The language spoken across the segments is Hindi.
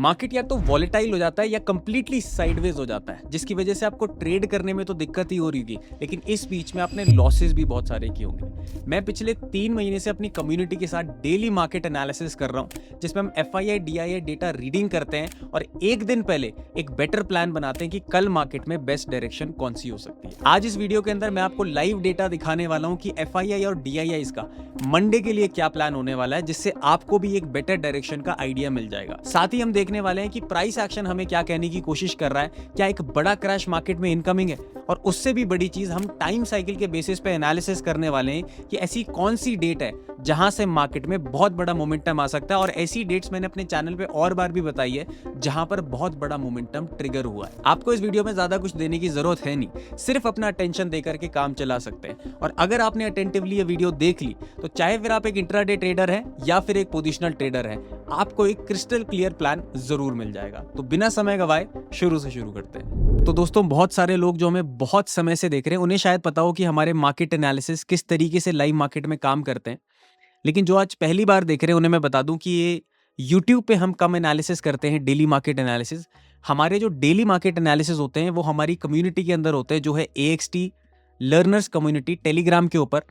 मार्केट या तो वॉलेटाइल हो जाता है या कंप्लीटली साइडवेज हो जाता है, जिसकी वजह से आपको ट्रेड करने में तो दिक्कत ही हो रही होगी, लेकिन इस बीच में आपने लॉसेस भी बहुत सारे किए होंगे। मैं पिछले 3 महीने से अपनी कम्युनिटी के साथ डेली मार्केट एनालिसिस कर रहा हूं, जिसमें हम FII DII डेटा रीडिंग करते हैं और एक दिन पहले एक बेटर प्लान बनाते हैं कि कल मार्केट में बेस्ट डायरेक्शन कौन सी हो सकती है। आज इस वीडियो के अंदर मैं आपको लाइव डेटा दिखाने वाला हूं कि FII और DII का मंडे के लिए क्या प्लान होने वाला है, जिससे आपको भी एक बेटर डायरेक्शन का आइडिया मिल जाएगा। साथ ही हम देखने वाले हैं कि प्राइस एक्शन हमें क्या कहने की कोशिश कर रहा है, क्या एक बड़ा क्रैश मार्केट में इनकमिंग है, और उससे भी बड़ी चीज हम टाइम साइकिल के बेसिस पे एनालिसिस करने वाले हैं कि ऐसी कौन सी डेट है जहां से मार्केट में बहुत बड़ा मोमेंटम आ सकता है। और ऐसी डेट्स मैंने अपने चैनल पे और बार भी बताई है जहां पर बहुत बड़ा मोमेंटम ट्रिगर हुआ है। आपको इस वीडियो में ज्यादा कुछ देने की जरूरत है नहीं, सिर्फ अपना अटेंशन देकर के काम चला सकते हैं। और अगर आपने अटेंटिवली ये वीडियो देख ली तो चाहे फिर आप एक इंट्राडे ट्रेडर हैं या फिर एक पोजिशनल ट्रेडर हैं, आपको एक क्रिस्टल क्लियर प्लान जरूर मिल जाएगा। तो बिना समय गवाए शुरू से शुरू करते हैं। तो दोस्तों, बहुत सारे लोग जो हमें बहुत समय से देख रहे हैं उन्हें शायद पता हो कि हमारे मार्केट एनालिसिस किस तरीके से लाइव मार्केट में काम करते हैं, लेकिन जो आज पहली बार देख रहे हैं उन्हें मैं बता दूं कि ये YouTube पे हम कम एनालिसिस करते हैं, डेली मार्केट एनालिसिस। हमारे जो डेली मार्केट एनालिसिस होते हैं वो हमारी कम्युनिटी के अंदर होते हैं, जो है AXT लर्नर्स कम्युनिटी टेलीग्राम के ऊपर।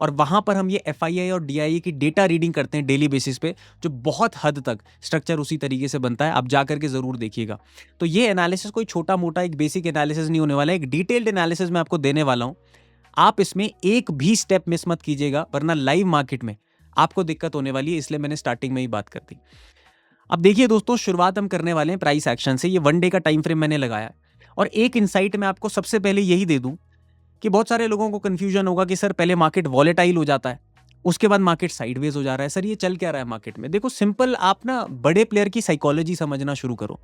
और वहां पर हम ये FII और DII की डेटा रीडिंग करते हैं डेली बेसिस पे, जो बहुत हद तक स्ट्रक्चर उसी तरीके से बनता है। आप जा करके जरूर देखिएगा। तो ये एनालिसिस कोई छोटा मोटा एक बेसिक एनालिसिस नहीं होने वाला है, एक डिटेल्ड एनालिसिस मैं आपको देने वाला हूं। आप इसमें एक भी स्टेप मिस मत कीजिएगा, वरना लाइव मार्केट में आपको दिक्कत होने वाली है, इसलिए मैंने स्टार्टिंग में ही बात कर दी। अब देखिए दोस्तों, शुरुआत हम करने वाले हैं प्राइस एक्शन से। ये 1 डे का टाइम फ्रेम मैंने लगाया, और एक इनसाइट मैं आपको सबसे पहले यही दे दूं कि बहुत सारे लोगों को कंफ्यूजन होगा कि सर पहले मार्केट वॉलेटाइल हो जाता है, उसके बाद मार्केट साइडवेज हो जा रहा है, सर ये चल क्या रहा है मार्केट में। देखो सिंपल, आप ना बड़े प्लेयर की साइकोलॉजी समझना शुरू करो।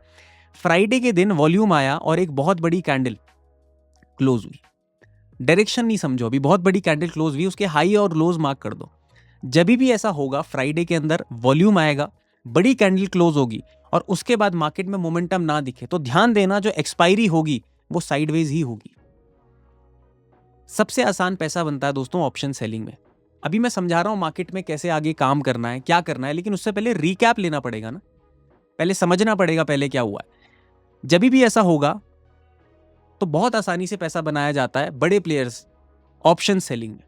फ्राइडे के दिन वॉल्यूम आया और एक बहुत बड़ी कैंडल क्लोज हुई। डायरेक्शन नहीं समझो, अभी बहुत बड़ी कैंडल क्लोज हुई, उसके हाई और लोज मार्क कर दो। जब भी ऐसा होगा, फ्राइडे के अंदर वॉल्यूम आएगा, बड़ी कैंडल क्लोज होगी और उसके बाद मार्केट में मोमेंटम ना दिखे, तो ध्यान देना जो एक्सपायरी होगी वो साइडवेज ही होगी। सबसे आसान पैसा बनता है दोस्तों ऑप्शन सेलिंग में। अभी मैं समझा रहा हूं मार्केट में कैसे आगे काम करना है, क्या करना है, लेकिन उससे पहले रिकैप लेना पड़ेगा ना, पहले समझना पड़ेगा पहले क्या हुआ है। जब भी ऐसा होगा तो बहुत आसानी से पैसा बनाया जाता है बड़े प्लेयर्स ऑप्शन सेलिंग में।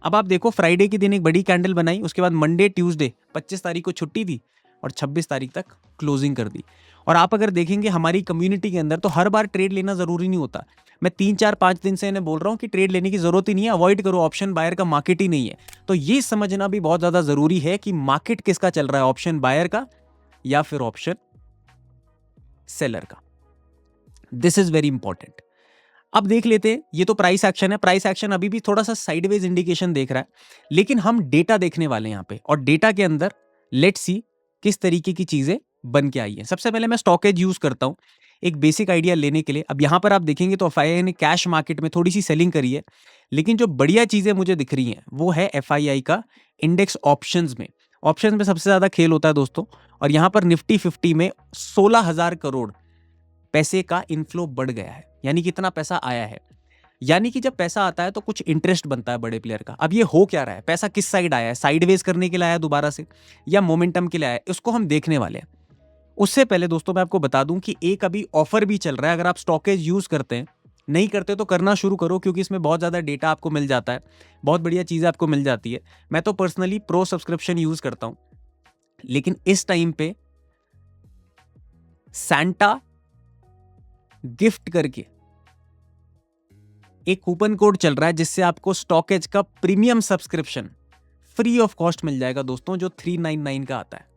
अब आप देखो, फ्राइडे के दिन एक बड़ी कैंडल बनाई, उसके बाद मंडे ट्यूसडे 25 तारीख को छुट्टी दी और 26 तारीख तक क्लोजिंग कर दी। और आप अगर देखेंगे हमारी कम्युनिटी के अंदर, तो हर बार ट्रेड लेना जरूरी नहीं होता। मैं 3 4 5 दिन से इन्हें बोल रहा हूं कि ट्रेड लेने की जरूरत ही नहीं है, अवॉइड करो, ऑप्शन बायर का मार्केट ही नहीं है। तो ये समझना भी बहुत ज्यादा जरूरी है कि मार्केट किसका चल रहा है, ऑप्शन बायर का या फिर ऑप्शन सेलर का। This is very important. अब देख लेते हैं, ये तो प्राइस एक्शन है। प्राइस एक्शन अभी भी थोड़ा सा साइडवेज इंडिकेशन देख रहा है, लेकिन हम डेटा देखने वाले हैं यहाँ पे, और डेटा के अंदर लेट्स सी किस तरीके की चीजें बन के आई है। सबसे पहले मैं स्टॉकेज यूज करता हूं एक बेसिक आइडिया लेने के लिए। अब यहां पर आप देखेंगे तो FII ने कैश मार्केट में थोड़ी सी सेलिंग करी है, लेकिन जो बढ़िया चीजें मुझे दिख रही हैं वो है FII का इंडेक्स ऑप्शंस में। ऑप्शंस में सबसे ज्यादा खेल होता है दोस्तों, और यहां पर निफ्टी 50 में 16,000 करोड़ पैसे का इनफ्लो बढ़ गया है। यानी कितना पैसा आया है, यानी कि जब पैसा आता है तो कुछ इंटरेस्ट बनता है बड़े प्लेयर का। अब ये हो क्या रहा है, पैसा किस साइड आया है, साइडवेज करने के लिए आया दोबारा से या मोमेंटम के लिए आया, उसको हम देखने वाले हैं। उससे पहले दोस्तों मैं आपको बता दूं कि एक अभी ऑफर भी चल रहा है। अगर आप स्टॉकेज यूज करते हैं, नहीं करते तो करना शुरू करो, क्योंकि इसमें बहुत ज्यादा डेटा आपको मिल जाता है, बहुत बढ़िया चीजें आपको मिल जाती है। मैं तो पर्सनली प्रो सब्सक्रिप्शन यूज करता हूं, लेकिन इस टाइम पे सैंटा गिफ्ट करके एक कूपन कोड चल रहा है, जिससे आपको स्टॉकेज का premium subscription free of cost मिल जाएगा दोस्तों, जो 399 का आता है।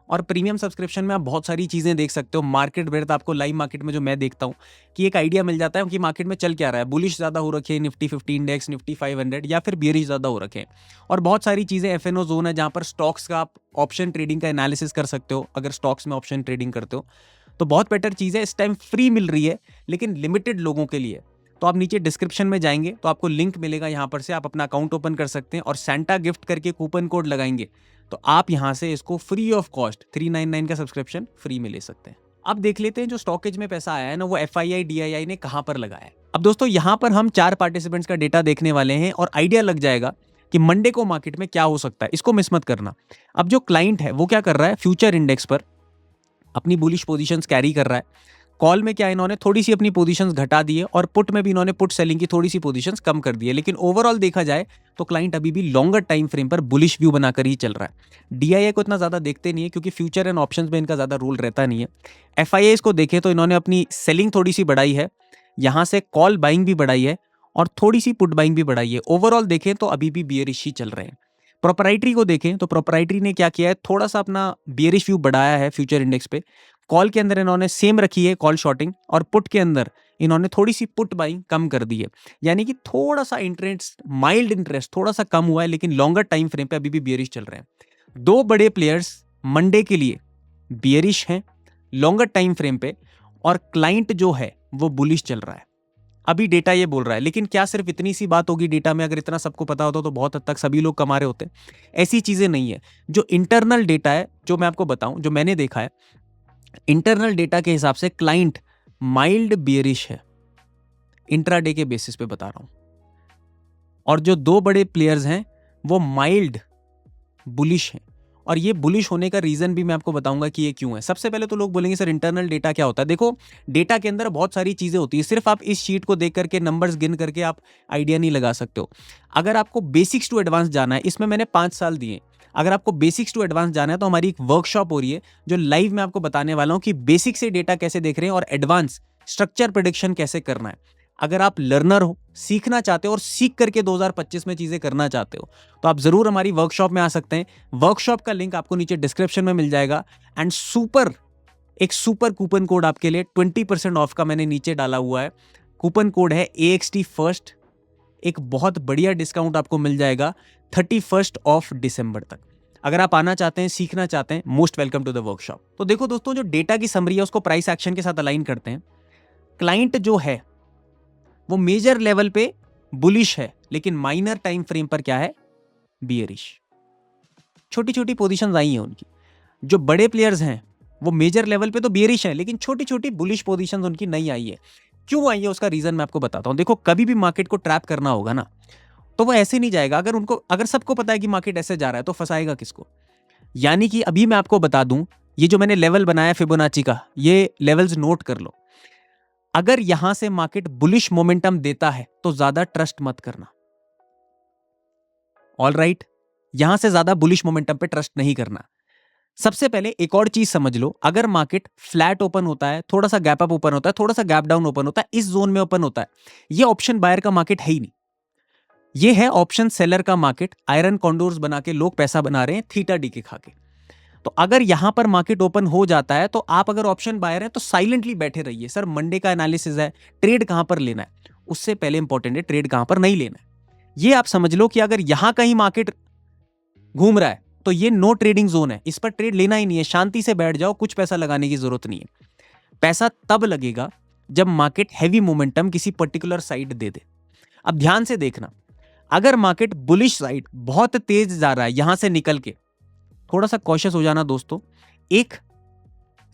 और प्रीमियम सब्सक्रिप्शन में आप बहुत सारी चीजें देख सकते हो। मार्केट ब्रेथ आपको लाइव मार्केट में जो मैं देखता हूं कि एक आइडिया मिल जाता है कि मार्केट में चल क्या रहा है, बुलिश ज्यादा हो रखे हैं निफ्टी 50 इंडेक्स, निफ्टी 500, या फिर बियरिश ज्यादा हो रखे हैं। और बहुत सारी चीजें FNO जोन है, जहां पर स्टॉक्स का आप ऑप्शन ट्रेडिंग का एनालिसिस कर सकते हो। अगर स्टॉक्स में ऑप्शन ट्रेडिंग करते हो तो बहुत बेटर चीज है। इस टाइम फ्री मिल रही है, लेकिन लिमिटेड लोगों के लिए। तो आप नीचे डिस्क्रिप्शन में जाएंगे तो आपको लिंक मिलेगा, यहां पर से आप अपना अकाउंट ओपन कर सकते हैं और सैंटा गिफ्ट करके कूपन कोड लगाएंगे तो आप यहां से इसको फ्री ऑफ कॉस्ट 399 का सब्सक्रिप्शन फ्री में ले सकते हैं। अब देख लेते हैं जो स्टॉकेज में पैसा आया है ना, वो FII DII ने कहां पर लगाया है। अब दोस्तों यहां पर हम 4 पार्टिसिपेंट्स का डेटा देखने वाले हैं और आइडिया लग जाएगा कि मंडे को मार्केट में क्या हो सकता है। इसको मिस मत करना। अब जो क्लाइंट है वो क्या कर रहा है, फ्यूचर इंडेक्स पर अपनी बुलिश पोजीशंस कैरी कर रहा है। कॉल में क्या इन्होंने थोड़ी सी अपनी पोजीशंस घटा दी है और पुट में भी इन्होंने पुट सेलिंग की थोड़ी सी पोजीशंस कम कर दी है। लेकिन ओवरऑल देखा जाए तो क्लाइंट अभी भी लॉन्गर टाइम फ्रेम पर बुलिश व्यू बनाकर ही चल रहा है। डीआईए को इतना ज़्यादा देखते नहीं है क्योंकि फ्यूचर एंड ऑप्शंस में इनका ज़्यादा रोल रहता नहीं है। एफआईएस को देखें तो इन्होंने अपनी सेलिंग थोड़ी सी बढ़ाई है, यहाँ से कॉल बाइंग भी बढ़ाई है और थोड़ी सी पुट बाइंग भी बढ़ाई है। ओवरऑल देखें तो अभी भी बियरिश ही चल रहे हैं। प्रोपराइटरी को देखें तो प्रोपराइटरी ने क्या किया है, थोड़ा सा अपना बियरिश व्यू बढ़ाया है फ्यूचर इंडेक्स पे। कॉल के अंदर इन्होंने सेम रखी है कॉल शॉर्टिंग, और पुट के अंदर इन्होंने थोड़ी सी पुट बाइंग कम कर दी है। यानी कि थोड़ा सा इंटरेस्ट, माइल्ड इंटरेस्ट थोड़ा सा कम हुआ है, लेकिन लॉन्गर टाइम फ्रेम पे अभी भी बियरिश चल रहे हैं। दो बड़े प्लेयर्स मंडे के लिए बियरिश हैं लॉन्गर टाइम फ्रेम पे, और क्लाइंट जो है वो बुलिश चल रहा है। अभी डेटा ये बोल रहा है, लेकिन क्या सिर्फ इतनी सी बात होगी डेटा में? अगर इतना सबको पता होता तो बहुत हद तक सभी लोग कमा रहे होते। ऐसी चीजें नहीं है। जो इंटरनल डेटा है, जो मैं आपको बताऊं, जो मैंने देखा है, इंटरनल डेटा के हिसाब से क्लाइंट माइल्ड बियरिश है, इंट्राडे के बेसिस पे बता रहा हूं। और जो दो बड़े प्लेयर्स हैं वो माइल्ड बुलिश हैं। और ये बुलिश होने का रीजन भी मैं आपको बताऊंगा कि ये क्यों है। सबसे पहले तो लोग बोलेंगे सर इंटरनल डेटा क्या होता है? देखो, डेटा के अंदर बहुत सारी चीजें होती है, सिर्फ आप इस शीट को देख करके नंबर्स गिन करके आप आइडिया नहीं लगा सकते हो। अगर आपको बेसिक्स टू एडवांस जाना है, इसमें मैंने 5 साल दिए। अगर आपको बेसिक्स टू एडवांस जाना है तो हमारी एक वर्कशॉप हो रही है जो लाइव में आपको बताने वाला हूं कि बेसिक से डेटा कैसे देख रहे हैं और एडवांस स्ट्रक्चर प्रेडिक्शन कैसे करना है। अगर आप लर्नर हो, सीखना चाहते हो और सीख करके 2025 में चीजें करना चाहते हो, तो आप जरूर हमारी वर्कशॉप में आ सकते हैं। वर्कशॉप का लिंक आपको नीचे डिस्क्रिप्शन में मिल जाएगा। एंड एक सुपर कूपन कोड आपके लिए 20% ऑफ का मैंने नीचे डाला हुआ है। कूपन कोड है AXT फर्स्ट। एक बहुत बढ़िया डिस्काउंट आपको मिल जाएगा 31 ऑफ दिसंबर तक। अगर आप आना चाहते हैं, सीखना चाहते हैं, most welcome to the workshop. तो देखो दोस्तों, जो डेटा की समरी है उसको प्राइस एक्शन के साथ अलाइन करते हैं। क्लाइंट जो है वो मेजर लेवल पे बुलिश है, लेकिन माइनर टाइम फ्रेम पर क्या है? बियरिश। छोटी छोटी पोजीशंस आई हैं उनकी। जो बड़े प्लेयर्स हैं वो मेजर लेवल पे तो बियरिश है, लेकिन छोटी छोटी बुलिश पोजीशंस उनकी नहीं आई है। क्यों आई है उसका रीजन मैं आपको बताता हूं। देखो, कभी भी मार्केट को ट्रैप करना होगा ना, तो वो ऐसे नहीं जाएगा। अगर सबको पता है कि मार्केट ऐसे जा रहा है तो फंसाएगा किसको? यानी कि अभी मैं आपको बता दूं, ये जो मैंने लेवल बनाया फिबोनाची का, ये लेवल्स नोट कर लो। अगर यहां से मार्केट बुलिश मोमेंटम देता है तो ज्यादा ट्रस्ट मत करना। ऑल राइट, यहां से ज्यादा बुलिश मोमेंटम पे ट्रस्ट नहीं करना। सबसे पहले एक और चीज समझ लो, अगर मार्केट फ्लैट ओपन होता है, थोड़ा सा गैप अप ओपन होता है, थोड़ा सा गैप डाउन ओपन होता है, इस जोन में ओपन होता है, ये ऑप्शन बायर का मार्केट है ही नहीं। ये है ऑप्शन सेलर का मार्केट। आयरन कॉन्डोर्स बना के लोग पैसा बना रहे हैं थीटा डी के खा के। तो अगर यहां पर मार्केट ओपन हो जाता है तो आप अगर ऑप्शन बायर हैं तो साइलेंटली बैठे रहिए। सर मंडे का एनालिसिस है, ट्रेड कहां पर लेना है, उससे पहले इंपॉर्टेंट है ट्रेड कहां पर नहीं लेना है। ये आप समझ लो कि अगर यहां कहीं मार्केट घूम रहा है तो ये नो ट्रेडिंग जोन है, इस पर ट्रेड लेना ही नहीं है। शांति से बैठ जाओ, कुछ पैसा लगाने की जरूरत नहीं है। पैसा तब लगेगा जब मार्केट हैवी मोमेंटम किसी पर्टिकुलर साइड दे दे। अब ध्यान से देखना, अगर मार्केट बुलिश साइड बहुत तेज जा रहा है यहां से निकल के, थोड़ा सा कॉशियस हो जाना दोस्तों। एक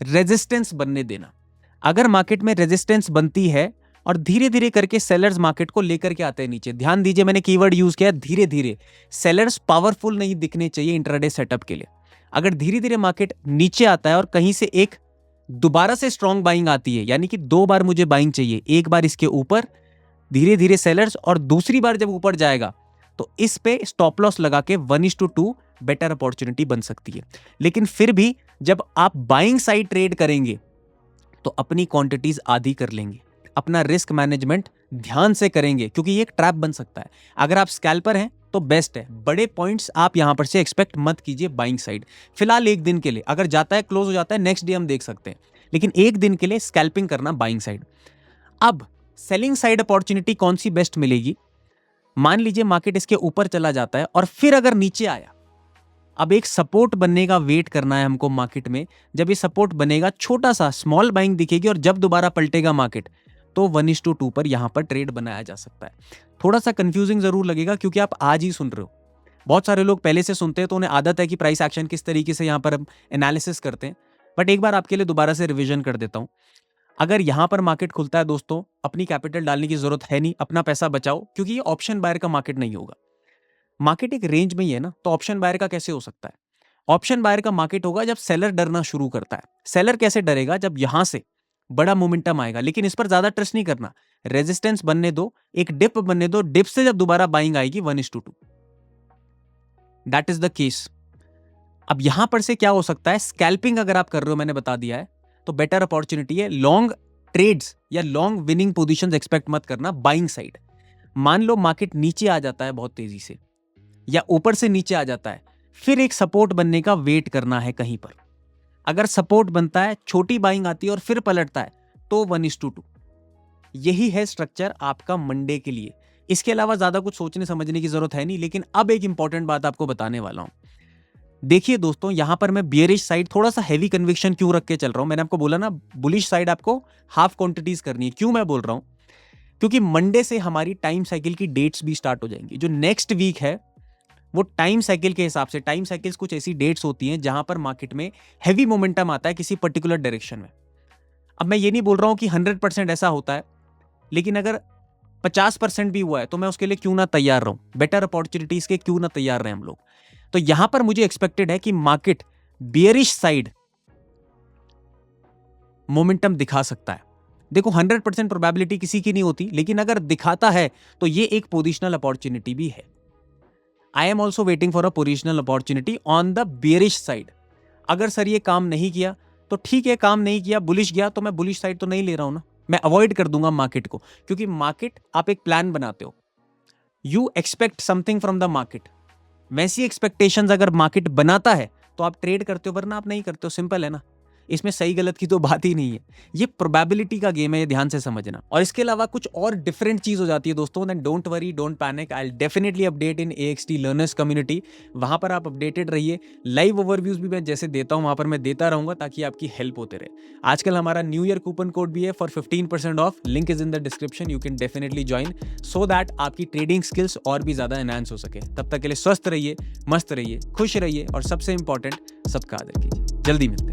रेजिस्टेंस बनने देना। अगर मार्केट में रेजिस्टेंस बनती है और धीरे धीरे करके सेलर्स मार्केट को लेकर के आते हैं नीचे, ध्यान दीजिए मैंने कीवर्ड यूज किया धीरे धीरे। सेलर्स पावरफुल नहीं दिखने चाहिए इंट्राडे सेटअप के लिए। अगर धीरे धीरे मार्केट नीचे आता है और कहीं से एक दोबारा से स्ट्रॉन्ग बाइंग आती है, यानी कि 2 बार मुझे बाइंग चाहिए, एक बार इसके ऊपर धीरे धीरे सेलर्स, और दूसरी बार जब ऊपर जाएगा तो इस पे स्टॉप लॉस लगा के 1:2 बेटर अपॉर्चुनिटी बन सकती है। लेकिन फिर भी जब आप बाइंग साइड ट्रेड करेंगे तो अपनी क्वांटिटीज आधी कर लेंगे, अपना रिस्क मैनेजमेंट ध्यान से करेंगे, क्योंकि ये एक ट्रैप बन सकता है। अगर आप स्कैल्पर हैं तो बेस्ट है, बड़े पॉइंट्स आप यहां पर से एक्सपेक्ट मत कीजिए बाइंग साइड। फिलहाल एक दिन के लिए, अगर जाता है क्लोज हो जाता है नेक्स्ट डे हम देख सकते हैं, लेकिन एक दिन के लिए स्कैल्पिंग करना बाइंग साइड। अब सेलिंग साइड अपॉर्चुनिटी कौन सी बेस्ट मिलेगी? मान लीजिए मार्केट इसके ऊपर चला जाता है और फिर अगर नीचे आया, अब एक सपोर्ट बनने का वेट करना है हमको मार्केट में। जब ये सपोर्ट बनेगा, छोटा सा स्मॉल बाइंग दिखेगी, और जब दोबारा पलटेगा मार्केट तो 1:2 पर यहां पर ट्रेड बनाया जा सकता है। थोड़ा सा कंफ्यूजिंग जरूर लगेगा क्योंकि आप आज ही सुन रहे हो। बहुत सारे लोग पहले से सुनते हैं तो उन्हें आदत है कि प्राइस एक्शन किस तरीके से यहां पर हम एनालिसिस करते हैं। बट एक बार आपके लिए दोबारा से रिवीजन कर देता हूं। अगर यहां पर मार्केट खुलता है दोस्तों, अपनी कैपिटल डालने की जरूरत है नहीं, अपना पैसा बचाओ, क्योंकि ये ऑप्शन बायर का मार्केट नहीं होगा। मार्केट एक रेंज में ही है ना, तो ऑप्शन बायर का कैसे हो सकता है? ऑप्शन बायर का मार्केट होगा जब सेलर डरना शुरू करता है। सेलर कैसे डरेगा जब यहां से बड़ा मोमेंटम आएगा, लेकिन इस पर ज्यादा ट्रस्ट नहीं करना, रेजिस्टेंस बनने दो, एक डिप बनने दो, डिप से जब दोबारा बाइंग आएगी 1:2, दैट इज द केस। अब यहां पर से क्या हो सकता है, स्कैल्पिंग अगर आप कर रहे हो, मैंने बता दिया है, तो बेटर अपॉर्चुनिटी है। लॉन्ग ट्रेड्स या लॉन्ग विनिंग पोजीशंस एक्सपेक्ट मत करना बाइंग साइड। मान लो मार्केट नीचे आ जाता है बहुत तेजी से, या ऊपर से नीचे आ जाता है, फिर एक सपोर्ट बनने का वेट करना है कहीं पर। अगर सपोर्ट बनता है, छोटी बाइंग आती है और फिर पलटता है, तो 1:2। यही है स्ट्रक्चर आपका मंडे के लिए। इसके अलावा ज्यादा कुछ सोचने समझने की जरूरत है नहीं। लेकिन अब एक इंपॉर्टेंट बात आपको बताने वाला हूं। देखिए दोस्तों, यहां पर मैं बियरिश साइड थोड़ा सा हैवी कन्विक्शन क्यों रख के चल रहा हूं। मैंने आपको बोला ना, बुलिश साइड आपको हाफ क्वांटिटीज करनी है। क्यों मैं बोल रहा हूं, क्योंकि मंडे से हमारी टाइम साइकिल की डेट्स भी स्टार्ट हो जाएंगी। जो नेक्स्ट वीक है वो टाइम साइकिल के हिसाब से, टाइम साइकिल्स कुछ ऐसी डेट्स होती हैं जहां पर मार्केट में हैवी मोमेंटम आता है किसी पर्टिकुलर डायरेक्शन में। अब मैं ये नहीं बोल रहा हूं कि 100% ऐसा होता है, लेकिन अगर 50% भी हुआ है तो मैं उसके लिए क्यों ना तैयार रहूं, बेटर अपॉर्चुनिटीज के क्यों ना तैयार रहें हम लोग। तो यहां पर मुझे एक्सपेक्टेड है कि मार्केट बियरिश साइड मोमेंटम दिखा सकता है। देखो 100% प्रोबेबिलिटी किसी की नहीं होती, लेकिन अगर दिखाता है तो ये एक पोजिशनल अपॉर्चुनिटी भी है। I am also waiting for a positional opportunity on the bearish side. अगर सर ये काम नहीं किया तो ठीक है, काम नहीं किया, बुलिश गया, तो मैं बुलिश साइड तो नहीं ले रहा हूं ना, मैं अवॉइड कर दूंगा मार्केट को। क्योंकि मार्केट, आप एक प्लान बनाते हो, you expect something from the market. वैसी एक्सपेक्टेशंस अगर मार्केट बनाता है तो आप ट्रेड करते हो, वरना आप नहीं करते हो। सिंपल है ना, इसमें सही गलत की तो बात ही नहीं है। ये प्रोबेबिलिटी का गेम है, ये ध्यान से समझना। और इसके अलावा कुछ और डिफरेंट चीज हो जाती है दोस्तों, then don't worry, don't panic, I will definitely update in AXT learners community. वहां पर आप अपडेटेड रहिए। लाइव ओवरव्यूज भी मैं जैसे देता हूं वहां पर मैं देता रहूंगा, ताकि आपकी हेल्प होते रहे। आजकल हमारा न्यू ईयर कूपन कोड भी है for 15% of, link is in the description, you can definitely join, so that आपकी ट्रेडिंग स्किल्स और भी ज्यादा एनहांस हो सके। तब तक के लिए स्वस्थ रहिए, मस्त रहिए, खुश रहिए, और सबसे इंपॉर्टेंट, सबका आदर कीजिए। जल्दी मिलते हैं।